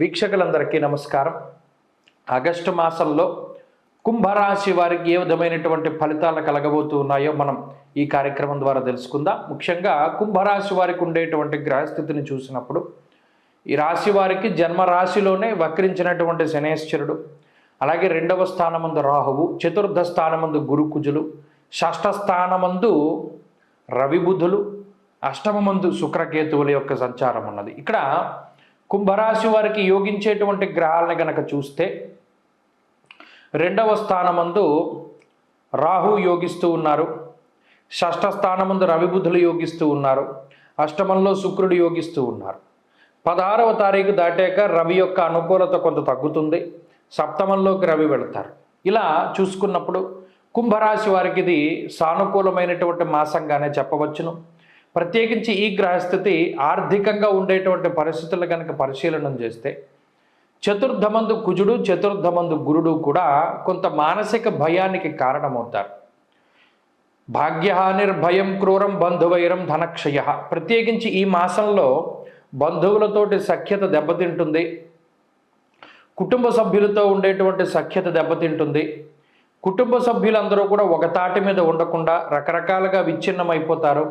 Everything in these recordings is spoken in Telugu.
వీక్షకులందరికీ నమస్కారం. ఆగస్టు మాసంలో కుంభరాశి వారికి ఏ విధమైనటువంటి ఫలితాలు కలగబోతూ ఉన్నాయో మనం ఈ కార్యక్రమం ద్వారా తెలుసుకుందాం. ముఖ్యంగా కుంభరాశి వారికి ఉండేటువంటి గ్రహస్థితిని చూసినప్పుడు ఈ రాశి వారికి జన్మరాశిలోనే వక్రించినటువంటి శనేశ్వరుడు, అలాగే 2వ స్థానమందు రాహువు, 4థ స్థానమందు గురుకుజులు, 6ఠ స్థానమందు రవిబుధులు, 8వ శుక్రకేతువుల యొక్క సంచారం ఉన్నది. ఇక్కడ కుంభరాశి వారికి యోగించేటువంటి గ్రహాలను గనక చూస్తే 2వ స్థానమందు రాహు యోగిస్తూ ఉన్నారు, 6ఠ స్థానమందు రవిబుధులు యోగిస్తూ ఉన్నారు, 8మంలో శుక్రుడు యోగిస్తూ ఉన్నారు. 16వ తారీఖు దాటాక రవి యొక్క అనుకూలత కొంత తగ్గుతుంది, 7మంలోకి రవి వెళతారు. ఇలా చూసుకున్నప్పుడు కుంభరాశి వారికి ఇది సానుకూలమైనటువంటి మాసంగానే చెప్పవచ్చును. ప్రత్యేకించి ఈ గ్రహస్థితి ఆర్థికంగా ఉండేటువంటి పరిస్థితులు కనుక పరిశీలన చేస్తే 4థమందు కుజుడు, 4థమందు గురుడు కూడా కొంత మానసిక భయానికి కారణమవుతారు. భాగ్యహానిర్భయం క్రూరం బంధువైరం ధనక్షయ. ప్రత్యేకించి ఈ మాసంలో బంధువులతోటి సఖ్యత దెబ్బతింటుంది, కుటుంబ సభ్యులతో ఉండేటువంటి సఖ్యత దెబ్బతింటుంది. కుటుంబ సభ్యులందరూ కూడా ఒక తాటి మీద ఉండకుండా రకరకాలుగా విచ్ఛిన్నమైపోతారు.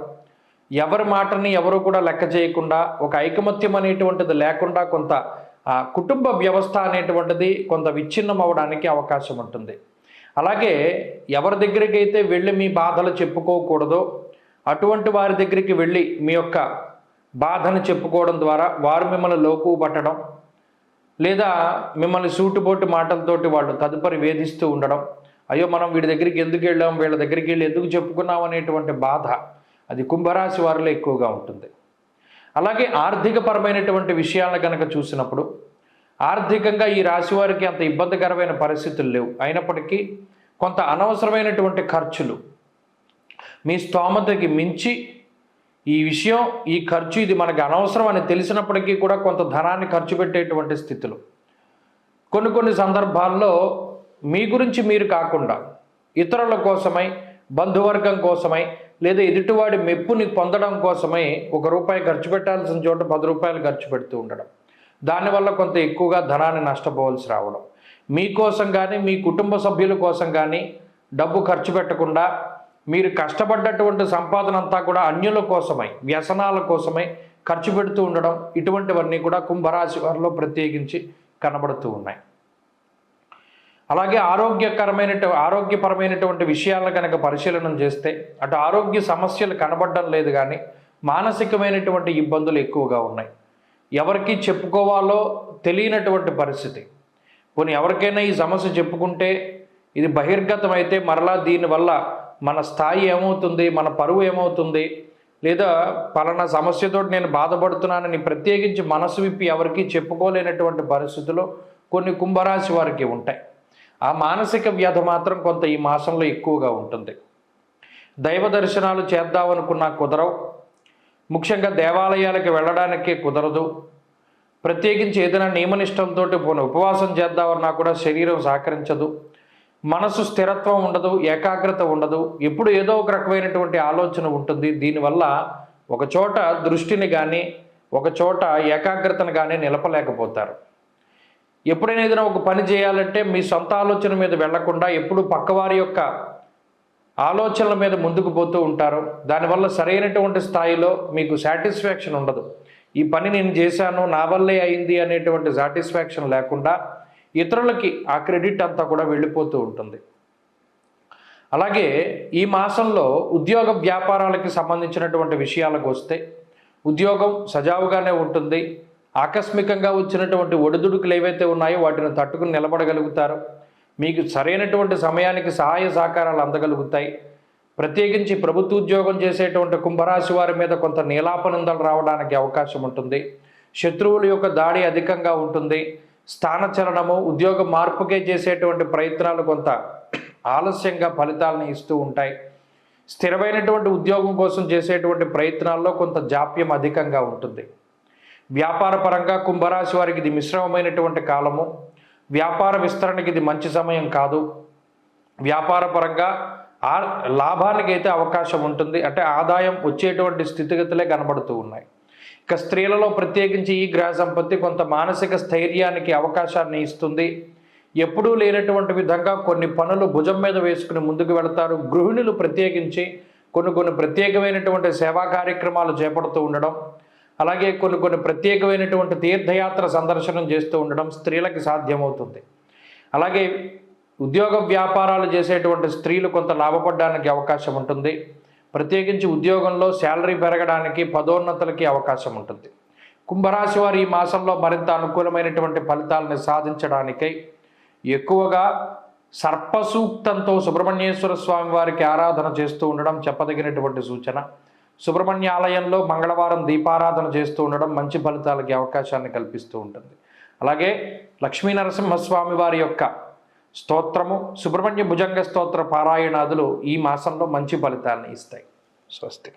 ఎవరి మాటని ఎవరు కూడా లెక్క చేయకుండా, ఒక ఐకమత్యం అనేటువంటిది లేకుండా కొంత కుటుంబ వ్యవస్థ అనేటువంటిది కొంత విచ్ఛిన్నం అవ్వడానికి అవకాశం ఉంటుంది. అలాగే ఎవరి దగ్గరికి అయితే వెళ్ళి మీ బాధలు చెప్పుకోకూడదో అటువంటి వారి దగ్గరికి వెళ్ళి మీ యొక్క బాధను చెప్పుకోవడం ద్వారా వారు మిమ్మల్ని లోకువ పట్టడం, లేదా మిమ్మల్ని సూటుపోటు మాటలతోటి వాళ్ళు తదుపరి వేధిస్తూ ఉండడం, అయ్యో మనం వీడి దగ్గరికి ఎందుకు వెళ్ళాం, వీళ్ళ దగ్గరికి వెళ్ళి ఎందుకు చెప్పుకున్నాం అనేటువంటి బాధ అది కుంభరాశి వారిలో ఎక్కువగా ఉంటుంది. అలాగే ఆర్థికపరమైనటువంటి విషయాలను కనుక చూసినప్పుడు ఆర్థికంగా ఈ రాశి వారికి అంత ఇబ్బందికరమైన పరిస్థితులు లేవు. అయినప్పటికీ కొంత అనవసరమైనటువంటి ఖర్చులు, మీ స్తోమతకి మించి ఈ ఖర్చు ఇది మనకు అనవసరం అని తెలిసినప్పటికీ కూడా కొంత ధనాన్ని ఖర్చు పెట్టేటువంటి స్థితులు. కొన్ని సందర్భాల్లో మీ గురించి మీరు కాకుండా ఇతరుల కోసమై, బంధువర్గం కోసమై, లేదా ఎదుటివాడి మెప్పుని పొందడం కోసమై ₹1 ఖర్చు పెట్టాల్సిన చోట ₹10 ఖర్చు పెడుతూ ఉండడం, దానివల్ల కొంత ఎక్కువగా ధనాన్ని నష్టపోవాల్సి రావడం. మీకోసం కానీ మీ కుటుంబ సభ్యుల కోసం కానీ డబ్బు ఖర్చు పెట్టకుండా మీరు కష్టపడ్డటువంటి సంపాదన అంతా కూడా అన్యుల కోసమై, వ్యసనాల కోసమై ఖర్చు పెడుతూ ఉండడం, ఇటువంటివన్నీ కూడా కుంభరాశి వారిలో ప్రత్యేకించి కనబడుతూ ఉన్నాయి. అలాగే ఆరోగ్యపరమైనటువంటి విషయాలను కనుక పరిశీలన చేస్తే అటు ఆరోగ్య సమస్యలు కనబడడం లేదు, కానీ మానసికమైనటువంటి ఇబ్బందులు ఎక్కువగా ఉన్నాయి. ఎవరికి చెప్పుకోవాలో తెలియనటువంటి పరిస్థితి. పోనీ ఎవరికైనా ఈ సమస్య చెప్పుకుంటే ఇది బహిర్గతం అయితే మరలా దీనివల్ల మన స్థాయి ఏమవుతుంది, మన పరువు ఏమవుతుంది, లేదా పలానా సమస్యతో నేను బాధపడుతున్నానని ప్రత్యేకించి మనసు విప్పి ఎవరికి చెప్పుకోలేనటువంటి పరిస్థితులు కొన్ని కుంభరాశి వారికి ఉంటాయి. ఆ మానసిక వ్యధ మాత్రం కొంత ఈ మాసంలో ఎక్కువగా ఉంటుంది. దైవ దర్శనాలు చేద్దామనుకున్నా కుదరవు, ముఖ్యంగా దేవాలయాలకు వెళ్ళడానికి కుదరదు. ప్రత్యేకించి ఏదైనా నియమనిష్టంతో ఉపవాసం చేద్దామన్నా కూడా శరీరం సహకరించదు, మనసు స్థిరత్వం ఉండదు, ఏకాగ్రత ఉండదు, ఎప్పుడు ఏదో ఒక రకమైనటువంటి ఆలోచన ఉంటుంది. దీనివల్ల ఒక చోట దృష్టిని కానీ ఒక చోట ఏకాగ్రతను కానీ నిలపలేకపోతారు. ఎప్పుడైనా ఏదైనా ఒక పని చేయాలంటే మీ సొంత ఆలోచన మీద వెళ్లకుండా ఎప్పుడు పక్కవారి యొక్క ఆలోచనల మీద ముందుకు పోతూ ఉంటారు. దానివల్ల సరైనటువంటి స్థాయిలో మీకు సాటిస్ఫాక్షన్ ఉండదు. ఈ పని నేను చేశాను, నా వల్లే అయింది అనేటువంటి సాటిస్ఫాక్షన్ లేకుండా ఇతరులకి ఆ క్రెడిట్ అంతా కూడా వెళ్ళిపోతూ ఉంటుంది. అలాగే ఈ మాసంలో ఉద్యోగ వ్యాపారాలకి సంబంధించినటువంటి విషయాలకు వస్తే ఉద్యోగం సజావుగానే ఉంటుంది. ఆకస్మికంగా వచ్చినటువంటి ఒడిదుడుకులు ఏవైతే ఉన్నాయో వాటిని తట్టుకుని నిలబడగలుగుతారు. మీకు సరైనటువంటి సమయానికి సహాయ సహకారాలు అందగలుగుతాయి. ప్రత్యేకించి ప్రభుత్వ ఉద్యోగం చేసేటువంటి కుంభరాశి వారి మీద కొంత నీలాపనిందలు రావడానికి అవకాశం ఉంటుంది. శత్రువుల యొక్క దాడి అధికంగా ఉంటుంది. స్థానచలనము, ఉద్యోగ మార్పుకే చేసేటువంటి ప్రయత్నాలు కొంత ఆలస్యంగా ఫలితాలను ఇస్తూ ఉంటాయి. స్థిరమైనటువంటి ఉద్యోగం కోసం చేసేటువంటి ప్రయత్నాల్లో కొంత జాప్యం అధికంగా ఉంటుంది. వ్యాపార పరంగా కుంభరాశి వారికి ఇది మిశ్రమమైనటువంటి కాలము. వ్యాపార విస్తరణకి ఇది మంచి సమయం కాదు. వ్యాపార పరంగా లాభానికి అయితే అవకాశం ఉంటుంది, అంటే ఆదాయం వచ్చేటువంటి స్థితిగతులే కనబడుతూ ఉన్నాయి. ఇక స్త్రీలలో ప్రత్యేకించి ఈ గ్రహ సంపత్తి కొంత మానసిక స్థైర్యానికి అవకాశాన్ని ఇస్తుంది. ఎప్పుడూ లేనటువంటి విధంగా కొన్ని పనులు భుజం మీద వేసుకుని ముందుకు వెళతారు. గృహిణులు ప్రత్యేకించి కొన్ని ప్రత్యేకమైనటువంటి సేవా కార్యక్రమాలు చేపడుతూ ఉండడం, అలాగే కొన్ని ప్రత్యేకమైనటువంటి తీర్థయాత్ర సందర్శనం చేస్తూ ఉండడం స్త్రీలకి సాధ్యమవుతుంది. అలాగే ఉద్యోగ వ్యాపారాలు చేసేటువంటి స్త్రీలు కొంత లాభపడడానికి అవకాశం ఉంటుంది. ప్రత్యేకించి ఉద్యోగంలో శాలరీ పెరగడానికి, పదోన్నతులకి అవకాశం ఉంటుంది. కుంభరాశి వారు ఈ మాసంలో మరింత అనుకూలమైనటువంటి ఫలితాలను సాధించడానికై ఎక్కువగా సర్పసూక్తంతో సుబ్రహ్మణ్యేశ్వర స్వామి వారికి ఆరాధన చేస్తూ ఉండడం చెప్పదగినటువంటి సూచన. సుబ్రహ్మణ్య ఆలయంలో మంగళవారం దీపారాధన చేస్తూ ఉండడం మంచి ఫలితాలకి అవకాశాన్ని కల్పిస్తూ ఉంటుంది. అలాగే లక్ష్మీ నరసింహస్వామి వారి యొక్క స్తోత్రము, సుబ్రహ్మణ్య భుజంగ స్తోత్ర పారాయణాదులు ఈ మాసంలో మంచి ఫలితాలను ఇస్తాయి. స్వస్తి.